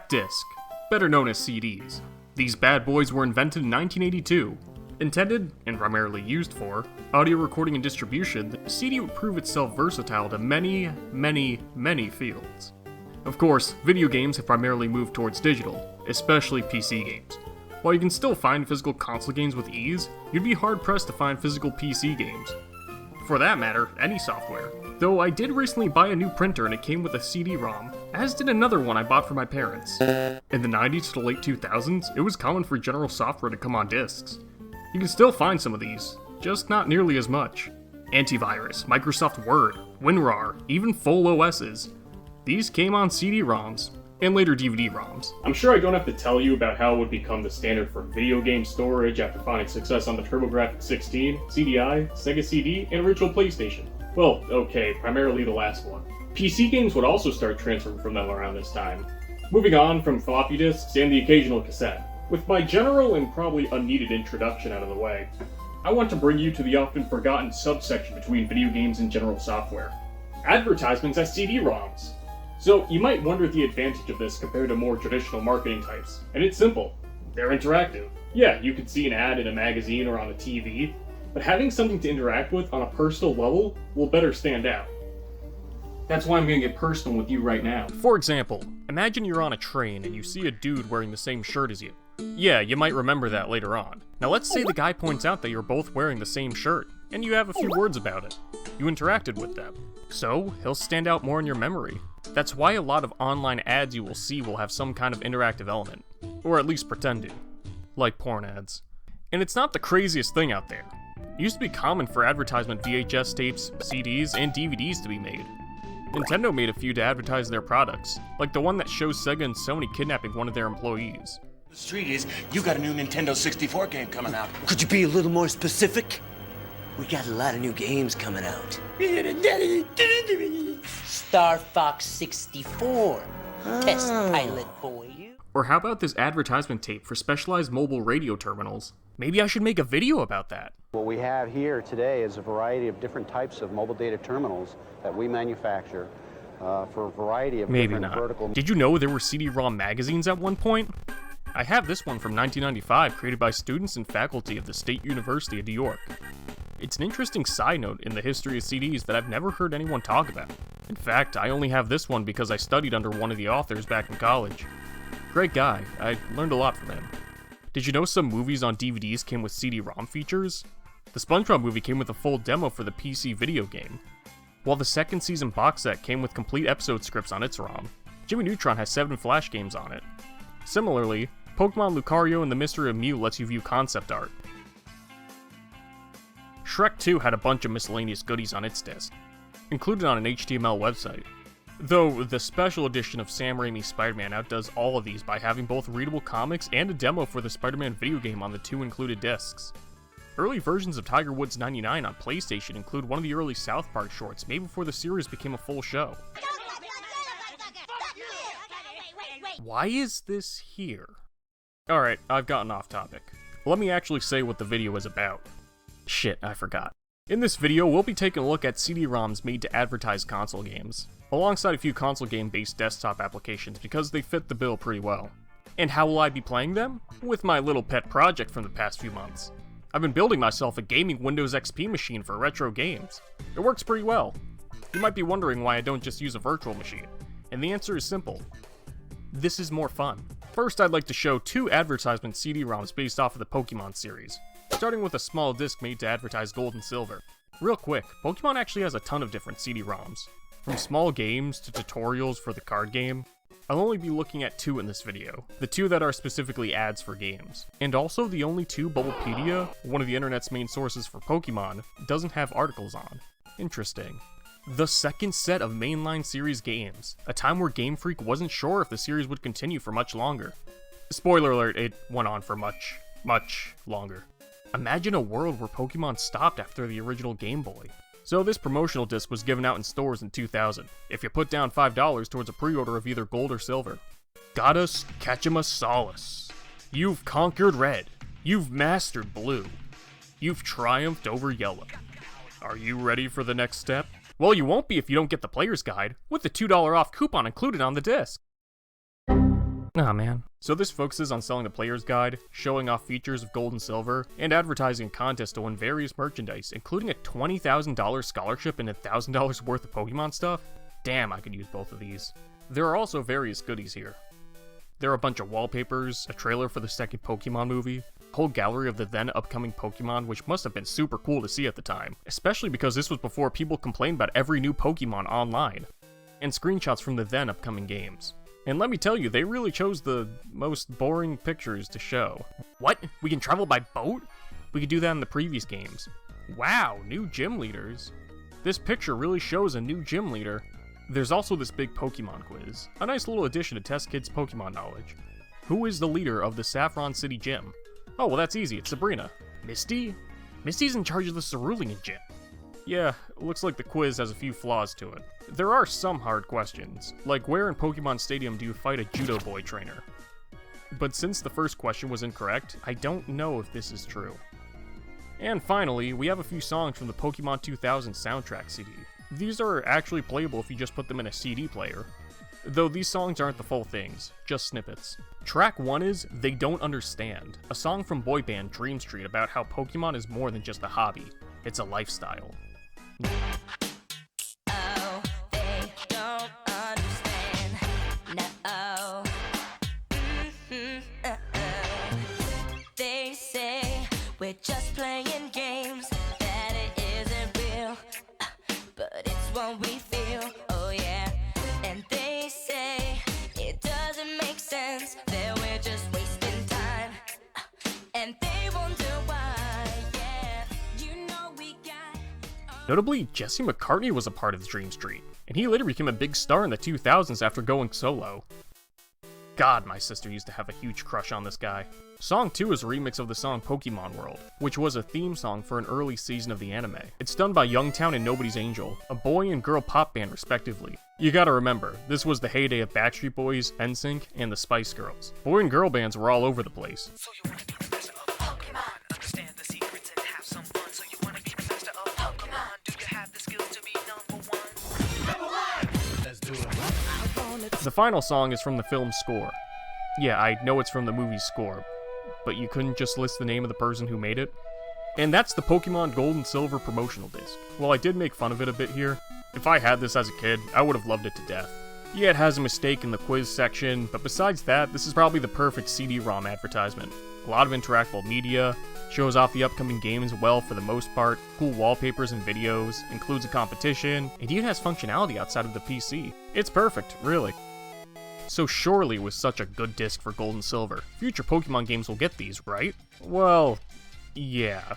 Compact disc, better known as CDs. These bad boys were invented in 1982. Intended, and primarily used for, audio recording and distribution, the CD would prove itself versatile to many, many, many fields. Of course, video games have primarily moved towards digital, especially PC games. While you can still find physical console games with ease, you'd be hard-pressed to find physical PC games. For that matter, any software. Though I did recently buy a new printer and it came with a CD-ROM, as did another one I bought for my parents. In the 90s to the late 2000s, it was common for general software to come on discs. You can still find some of these, just not nearly as much. Antivirus, Microsoft Word, WinRAR, even full OSs. These came on CD-ROMs, and later DVD-ROMs. I'm sure I don't have to tell you about how it would become the standard for video game storage after finding success on the TurboGrafx-16, CDI, Sega CD, and original PlayStation. Well, okay, primarily the last one. PC games would also start transferring from them around this time. Moving on from floppy disks and the occasional cassette. With my general and probably unneeded introduction out of the way, I want to bring you to the often forgotten subsection between video games and general software. Advertisements as CD-ROMs. So you might wonder the advantage of this compared to more traditional marketing types, and it's simple. They're interactive. Yeah, you could see an ad in a magazine or on a TV, but having something to interact with on a personal level will better stand out. That's why I'm going to get personal with you right now. For example, imagine you're on a train and you see a dude wearing the same shirt as you. Yeah, you might remember that later on. Now let's say the guy points out that you're both wearing the same shirt, and you have a few words about it. You interacted with them. So, he'll stand out more in your memory. That's why a lot of online ads you will see will have some kind of interactive element. Or at least pretend to. Like porn ads. And it's not the craziest thing out there. It used to be common for advertisement VHS tapes, CDs, and DVDs to be made. Nintendo made a few to advertise their products, like the one that shows Sega and Sony kidnapping one of their employees. The street is, you got a new Nintendo 64 game coming out. Could you be a little more specific? We got a lot of new games coming out. Star Fox 64. Test pilot boy. Or how about this advertisement tape for specialized mobile radio terminals? Maybe I should make a video about that. What we have here today is a variety of different types of mobile data terminals that we manufacture for a variety of Maybe different not. vertical... Did you know there were CD-ROM magazines at one point? I have this one from 1995 created by students and faculty of the State University of New York. It's an interesting side note in the history of CDs that I've never heard anyone talk about. In fact, I only have this one because I studied under one of the authors back in college. Great guy, I learned a lot from him. Did you know some movies on DVDs came with CD-ROM features? The SpongeBob movie came with a full demo for the PC video game, while the second season box set came with complete episode scripts on its ROM. Jimmy Neutron has 7 Flash games on it. Similarly, Pokemon Lucario and the Mystery of Mew lets you view concept art. Shrek 2 had a bunch of miscellaneous goodies on its disc, included on an HTML website. Though, the special edition of Sam Raimi's Spider-Man outdoes all of these by having both readable comics and a demo for the Spider-Man video game on the 2 included discs. Early versions of Tiger Woods 99 on PlayStation include one of the early South Park shorts made before the series became a full show. Why is this here? Alright, I've gotten off topic. Let me actually say what the video is about. Shit, I forgot. In this video, we'll be taking a look at CD-ROMs made to advertise console games, alongside a few console game-based desktop applications because they fit the bill pretty well. And how will I be playing them? With my little pet project from the past few months. I've been building myself a gaming Windows XP machine for retro games. It works pretty well. You might be wondering why I don't just use a virtual machine, and the answer is simple. This is more fun. First, I'd like to show 2 advertisement CD-ROMs based off of the Pokemon series, starting with a small disc made to advertise Gold and Silver. Real quick, Pokemon actually has a ton of different CD-ROMs, from small games to tutorials for the card game. I'll only be looking at 2 in this video, the 2 that are specifically ads for games, and also the only 2 Bubblepedia, one of the internet's main sources for Pokemon, doesn't have articles on. Interesting. The second set of mainline series games, a time where Game Freak wasn't sure if the series would continue for much longer. Spoiler alert, it went on for much, much longer. Imagine a world where Pokemon stopped after the original Game Boy. So this promotional disc was given out in stores in 2000, if you put down $5 towards a pre-order of either gold or silver. Goddess Catchimus Solace. You've conquered red. You've mastered blue. You've triumphed over yellow. Are you ready for the next step? Well, you won't be if you don't get the player's guide, with the $2 off coupon included on the disc. Aw, man. So this focuses on selling the player's guide, showing off features of Gold and Silver, and advertising a contest to win various merchandise, including a $20,000 scholarship and $1,000 worth of Pokemon stuff. Damn, I could use both of these. There are also various goodies here. There are a bunch of wallpapers, a trailer for the second Pokemon movie, a whole gallery of the then upcoming Pokemon, which must have been super cool to see at the time, especially because this was before people complained about every new Pokemon online, and screenshots from the then upcoming games. And let me tell you, they really chose the most boring pictures to show. What? We can travel by boat? We could do that in the previous games. Wow, new gym leaders. This picture really shows a new gym leader. There's also this big Pokemon quiz, a nice little addition to test kids' Pokemon knowledge. Who is the leader of the Saffron City Gym? Oh, well that's easy, it's Sabrina. Misty? Misty's in charge of the Cerulean Gym. Yeah, looks like the quiz has a few flaws to it. There are some hard questions, like where in Pokemon Stadium do you fight a Judo Boy trainer? But since the first question was incorrect, I don't know if this is true. And finally, we have a few songs from the Pokemon 2000 soundtrack CD. These are actually playable if you just put them in a CD player. Though these songs aren't the full things, just snippets. Track 1 is They Don't Understand, a song from boy band Dream Street about how Pokemon is more than just a hobby, it's a lifestyle. Oh, they don't understand. No. They say we're just playing games, that it isn't real, but it's what we feel. Oh yeah. And they say it doesn't make sense, that we're just wasting time, and they wonder why. Yeah, you know we got. Notably, Jesse McCartney was a part of Dream Street, and he later became a big star in the 2000s after going solo. God, my sister used to have a huge crush on this guy. Song 2 is a remix of the song Pokemon World, which was a theme song for an early season of the anime. It's done by Youngtown and Nobody's Angel, a boy and girl pop band respectively. You gotta remember, this was the heyday of Backstreet Boys, NSYNC, and the Spice Girls. Boy and girl bands were all over the place. So you wanna be the master of Pokemon, understand the secrets and have some fun. So you wanna be the master of Pokemon, do you have the skills to be number one? Number one! Let's do it. The final song is from the film's score. Yeah, I know it's from the movie's score, but you couldn't just list the name of the person who made it? And that's the Pokemon Gold and Silver promotional disc. While I did make fun of it a bit here, if I had this as a kid, I would have loved it to death. Yeah, it has a mistake in the quiz section, but besides that, this is probably the perfect CD-ROM advertisement. A lot of interactable media, shows off the upcoming games well for the most part, cool wallpapers and videos, includes a competition, and even has functionality outside of the PC. It's perfect, really. So surely with such a good disc for Gold and Silver, future Pokemon games will get these, right? Well, yeah.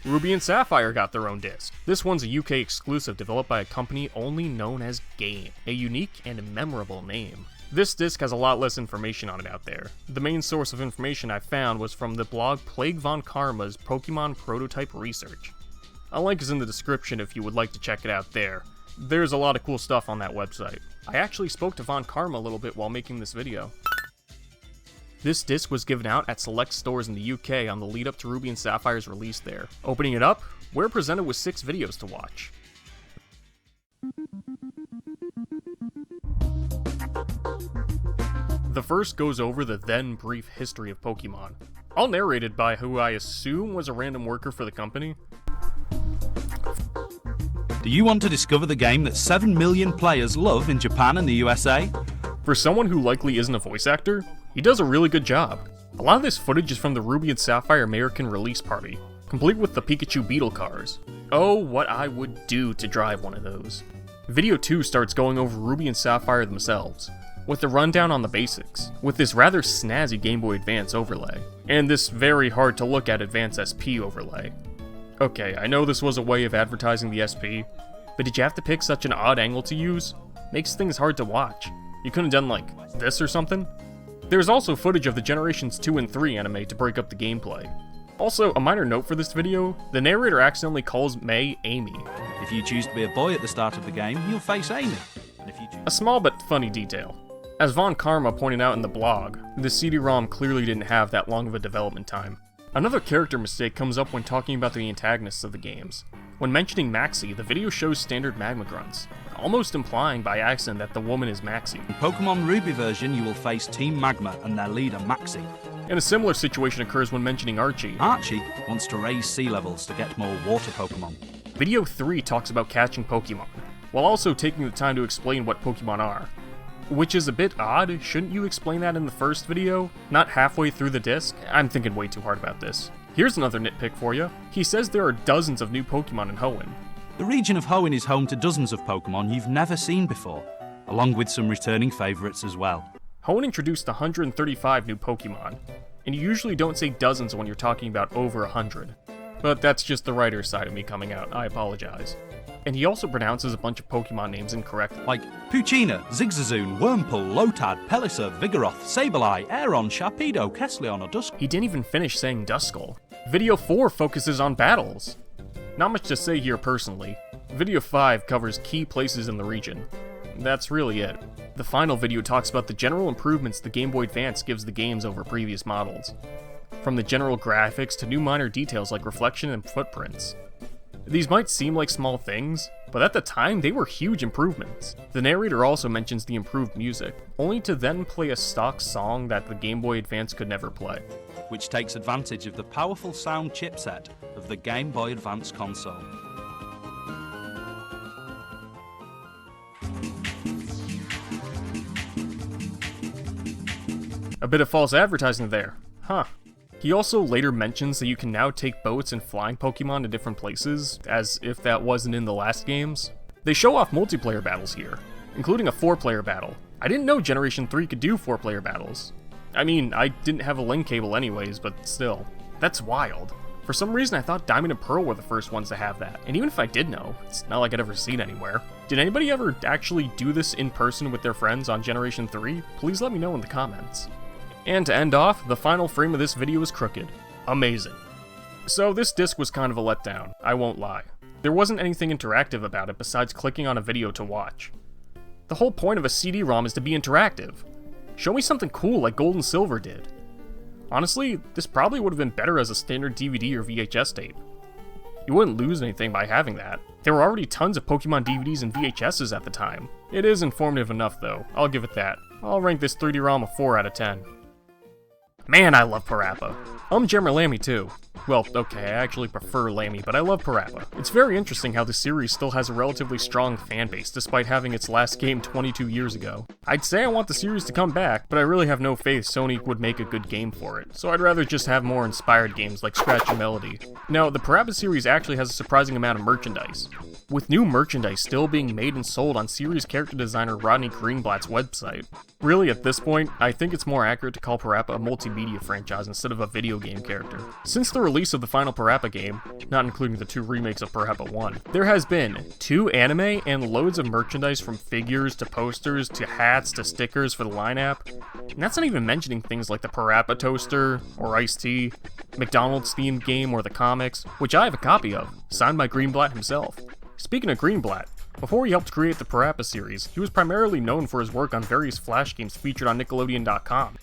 Ruby and Sapphire got their own disc. This one's a UK exclusive developed by a company only known as Game, a unique and memorable name. This disc has a lot less information on it out there. The main source of information I found was from the blog Plague Von Karma's Pokemon Prototype Research. A link is in the description if you would like to check it out there. There's a lot of cool stuff on that website. I actually spoke to Von Karma a little bit while making this video. This disc was given out at select stores in the UK on the lead up to Ruby and Sapphire's release there. Opening it up, we're presented with 6 videos to watch. The first goes over the then brief history of Pokemon, all narrated by who I assume was a random worker for the company. Do you want to discover the game that 7 million players love in Japan and the USA? For someone who likely isn't a voice actor, he does a really good job. A lot of this footage is from the Ruby and Sapphire American release party, complete with the Pikachu Beetle cars. Oh, what I would do to drive one of those. Video 2 starts going over Ruby and Sapphire themselves, with a rundown on the basics, with this rather snazzy Game Boy Advance overlay, and this very hard to look at Advance SP overlay. Okay, I know this was a way of advertising the SP, but did you have to pick such an odd angle to use? Makes things hard to watch. You couldn't have done like this or something? There's also footage of the Generations 2 and 3 anime to break up the gameplay. Also, a minor note for this video, the narrator accidentally calls May Amy. If you choose to be a boy at the start of the game, you'll face Amy. And if you choose... A small but funny detail. As Von Karma pointed out in the blog, the CD-ROM clearly didn't have that long of a development time. Another character mistake comes up when talking about the antagonists of the games. When mentioning Maxie, the video shows standard magma grunts, almost implying by accident that the woman is Maxie. In Pokemon Ruby version, you will face Team Magma and their leader, Maxie. And a similar situation occurs when mentioning Archie. Archie wants to raise sea levels to get more water Pokemon. Video 3 talks about catching Pokemon, while also taking the time to explain what Pokemon are. Which is a bit odd, shouldn't you explain that in the first video? Not halfway through the disc? I'm thinking way too hard about this. Here's another nitpick for you. He says there are dozens of new Pokemon in Hoenn. The region of Hoenn is home to dozens of Pokemon you've never seen before, along with some returning favourites as well. Hoenn introduced 135 new Pokemon, and you usually don't say dozens when you're talking about over 100. But that's just the writer's side of me coming out, I apologize. And he also pronounces a bunch of Pokemon names incorrectly. Like Puccina, Zigzazoon, Wurmple, Lotad, Pelissar, Vigoroth, Sableye, Aeron, Sharpedo, Kessleon, or Dusk. He didn't even finish saying Duskull. Video 4 focuses on battles. Not much to say here personally. Video 5 covers key places in the region. That's really it. The final video talks about the general improvements the Game Boy Advance gives the games over previous models. From the general graphics to new minor details like reflection and footprints. These might seem like small things, but at the time they were huge improvements. The narrator also mentions the improved music, only to then play a stock song that the Game Boy Advance could never play. Which takes advantage of the powerful sound chipset of the Game Boy Advance console. A bit of false advertising there, huh? He also later mentions that you can now take boats and flying Pokemon to different places, as if that wasn't in the last games. They show off multiplayer battles here, including a 4-player battle. I didn't know Generation 3 could do 4-player battles. I mean, I didn't have a link cable anyways, but still. That's wild. For some reason I thought Diamond and Pearl were the first ones to have that, and even if I did know, it's not like I'd ever seen anywhere. Did anybody ever actually do this in person with their friends on Generation 3? Please let me know in the comments. And to end off, the final frame of this video is crooked. Amazing. So this disc was kind of a letdown, I won't lie. There wasn't anything interactive about it besides clicking on a video to watch. The whole point of a CD-ROM is to be interactive. Show me something cool like Gold and Silver did. Honestly, this probably would have been better as a standard DVD or VHS tape. You wouldn't lose anything by having that. There were already tons of Pokemon DVDs and VHSs at the time. It is informative enough though, I'll give it that. I'll rank this 3D-ROM a 4 out of 10. Man, I love Parappa. Gemmer Lammy too. Well, okay, I actually prefer Lammy, but I love Parappa. It's very interesting how the series still has a relatively strong fanbase, despite having its last game 22 years ago. I'd say I want the series to come back, but I really have no faith Sony would make a good game for it, so I'd rather just have more inspired games like Scratch and Melody. Now, the Parappa series actually has a surprising amount of merchandise, with new merchandise still being made and sold on series character designer Rodney Greenblatt's website. Really, at this point, I think it's more accurate to call Parappa a multimedia franchise instead of a video game character. Since the release of the final Parappa game, not including the 2 remakes of Parappa 1, there has been 2 anime and loads of merchandise from figures to posters to hats to stickers for the lineup. And that's not even mentioning things like the Parappa toaster, or iced tea, McDonald's themed game, or the comics, which I have a copy of, signed by Greenblatt himself. Speaking of Greenblatt, before he helped create the Parappa series, he was primarily known for his work on various Flash games featured on Nickelodeon.com.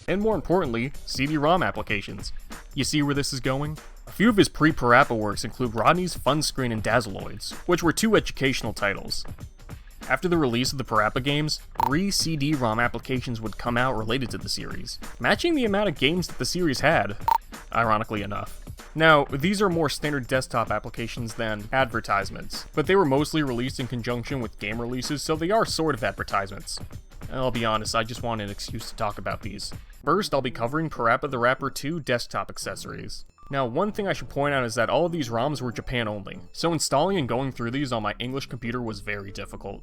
And more importantly, CD-ROM applications. You see where this is going? A few of his pre-Parappa works include Rodney's Fun Screen and Dazzleoids, which were 2 educational titles. After the release of the Parappa games, 3 CD-ROM applications would come out related to the series, matching the amount of games that the series had, ironically enough. Now, these are more standard desktop applications than advertisements, but they were mostly released in conjunction with game releases, so they are sort of advertisements. I'll be honest, I just want an excuse to talk about these. First, I'll be covering Parappa the Rapper 2 desktop accessories. Now, one thing I should point out is that all of these ROMs were Japan only, so installing and going through these on my English computer was very difficult.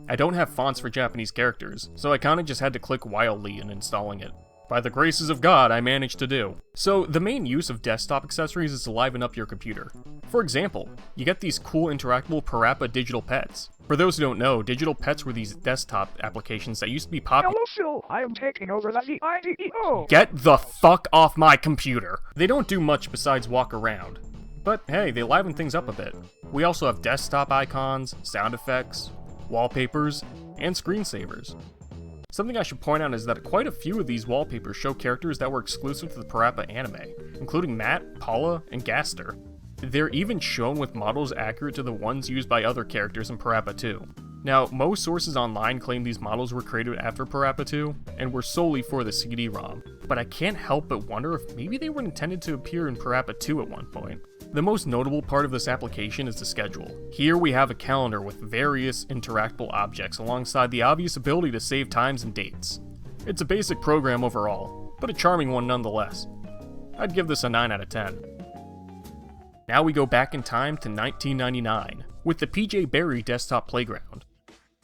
I don't have fonts for Japanese characters, so I kinda just had to click wildly in installing it. By the graces of God, I managed to do. So, the main use of desktop accessories is to liven up your computer. For example, you get these cool interactable Parappa digital pets. For those who don't know, digital pets were these desktop applications that used to be popular. Hello, Phil. I am taking over the IDEO. Get the fuck off my computer! They don't do much besides walk around. But hey, they liven things up a bit. We also have desktop icons, sound effects, wallpapers, and screensavers. Something I should point out is that quite a few of these wallpapers show characters that were exclusive to the Parappa anime, including Matt, Paula, and Gaster. They're even shown with models accurate to the ones used by other characters in Parappa 2. Now, most sources online claim these models were created after Parappa 2, and were solely for the CD-ROM, but I can't help but wonder if maybe they were intended to appear in Parappa 2 at one point. The most notable part of this application is the schedule. Here we have a calendar with various interactable objects alongside the obvious ability to save times and dates. It's a basic program overall, but a charming one nonetheless. I'd give this a 9 out of 10. Now we go back in time to 1999, with the PJ Barry desktop playground.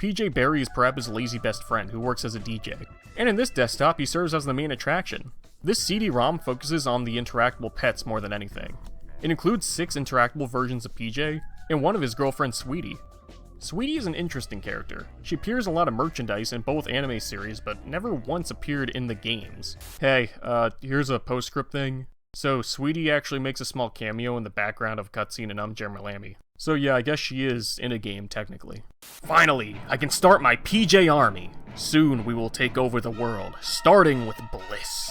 PJ Barry is Parappa's lazy best friend who works as a DJ, and in this desktop he serves as the main attraction. This CD-ROM focuses on the interactable pets more than anything. It includes 6 interactable versions of PJ, and one of his girlfriend Sweetie. Sweetie is an interesting character. She appears in a lot of merchandise in both anime series, but never once appeared in the games. Hey, here's a postscript thing. So, Sweetie actually makes a small cameo in the background of a cutscene in Jeremy Lammy. So yeah, I guess she is in a game, technically. Finally, I can start my PJ army. Soon we will take over the world, starting with Bliss.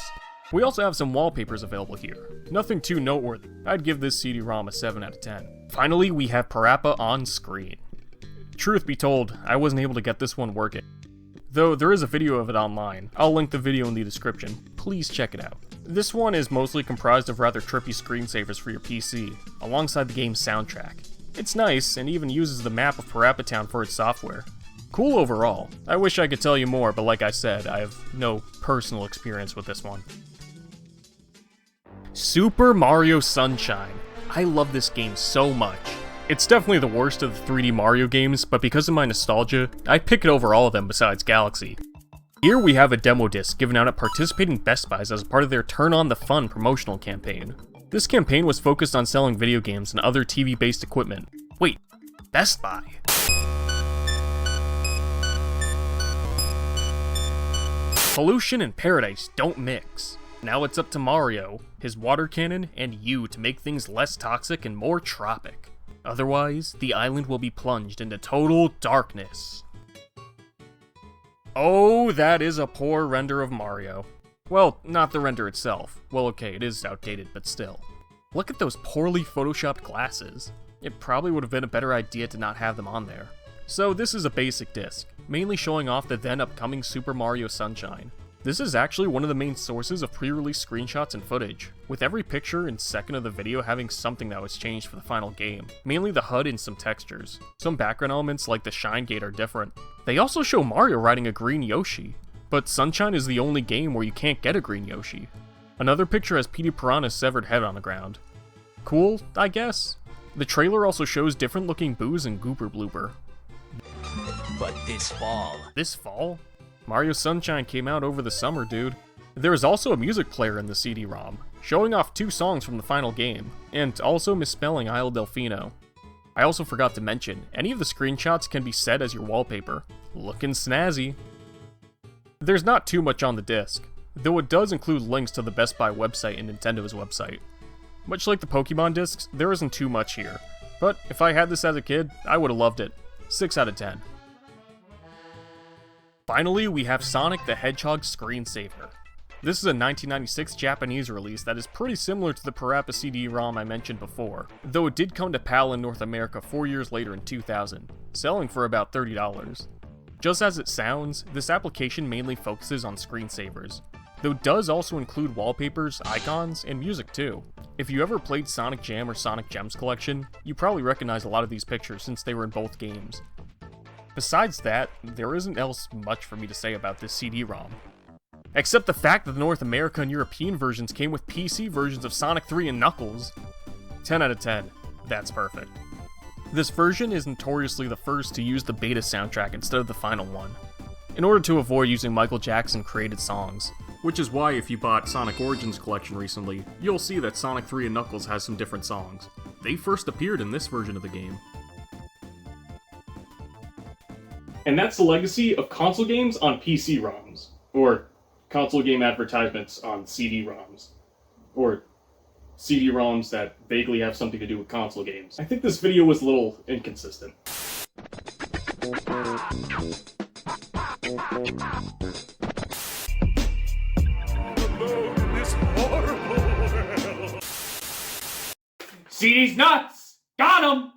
We also have some wallpapers available here. Nothing too noteworthy. I'd give this CD-ROM a 7 out of 10. Finally, we have Parappa on screen. Truth be told, I wasn't able to get this one working. Though there is a video of it online. I'll link the video in the description. Please check it out. This one is mostly comprised of rather trippy screensavers for your PC, alongside the game's soundtrack. It's nice, and even uses the map of Parappa Town for its software. Cool overall. I wish I could tell you more, but like I said, I have no personal experience with this one. Super Mario Sunshine. I love this game so much. It's definitely the worst of the 3D Mario games, but because of my nostalgia, I pick it over all of them besides Galaxy. Here we have a demo disc given out at participating Best Buys as part of their Turn on the Fun promotional campaign. This campaign was focused on selling video games and other TV-based equipment. Wait, Best Buy? Pollution and paradise don't mix. Now it's up to Mario, his water cannon, and you to make things less toxic and more tropic. Otherwise, the island will be plunged into total darkness. Oh, that is a poor render of Mario. Well, not the render itself. Well, okay, it is outdated, but still. Look at those poorly photoshopped glasses. It probably would have been a better idea to not have them on there. So this is a basic disc, mainly showing off the then upcoming Super Mario Sunshine. This is actually one of the main sources of pre-release screenshots and footage, with every picture and second of the video having something that was changed for the final game, mainly the HUD and some textures. Some background elements like the Shine Gate are different. They also show Mario riding a green Yoshi, but Sunshine is the only game where you can't get a green Yoshi. Another picture has Petey Piranha's severed head on the ground. Cool, I guess? The trailer also shows different looking Boos and Gooper Blooper. But this fall... This fall? Mario Sunshine came out over the summer, dude. There is also a music player in the CD-ROM, showing off 2 songs from the final game, and also misspelling Isle Delfino. I also forgot to mention, any of the screenshots can be set as your wallpaper. Looking snazzy. There's not too much on the disc, though it does include links to the Best Buy website and Nintendo's website. Much like the Pokemon discs, there isn't too much here, but if I had this as a kid, I would have loved it. 6 out of 10. Finally, we have Sonic the Hedgehog Screensaver. This is a 1996 Japanese release that is pretty similar to the Parappa CD-ROM I mentioned before, though it did come to PAL in North America 4 years later in 2000, selling for about $30. Just as it sounds, this application mainly focuses on screensavers, though it does also include wallpapers, icons, and music too. If you ever played Sonic Jam or Sonic Gems Collection, you probably recognize a lot of these pictures since they were in both games. Besides that, there isn't else much for me to say about this CD-ROM. Except the fact that the North America and European versions came with PC versions of Sonic 3 and Knuckles. 10 out of 10. That's perfect. This version is notoriously the first to use the beta soundtrack instead of the final one, in order to avoid using Michael Jackson created songs. Which is why if you bought Sonic Origins Collection recently, you'll see that Sonic 3 and Knuckles has some different songs. They first appeared in this version of the game. And that's the legacy of console games on PC ROMs, or console game advertisements on CD ROMs, or CD ROMs that vaguely have something to do with console games. I think this video was a little inconsistent. CD's nuts! Got him!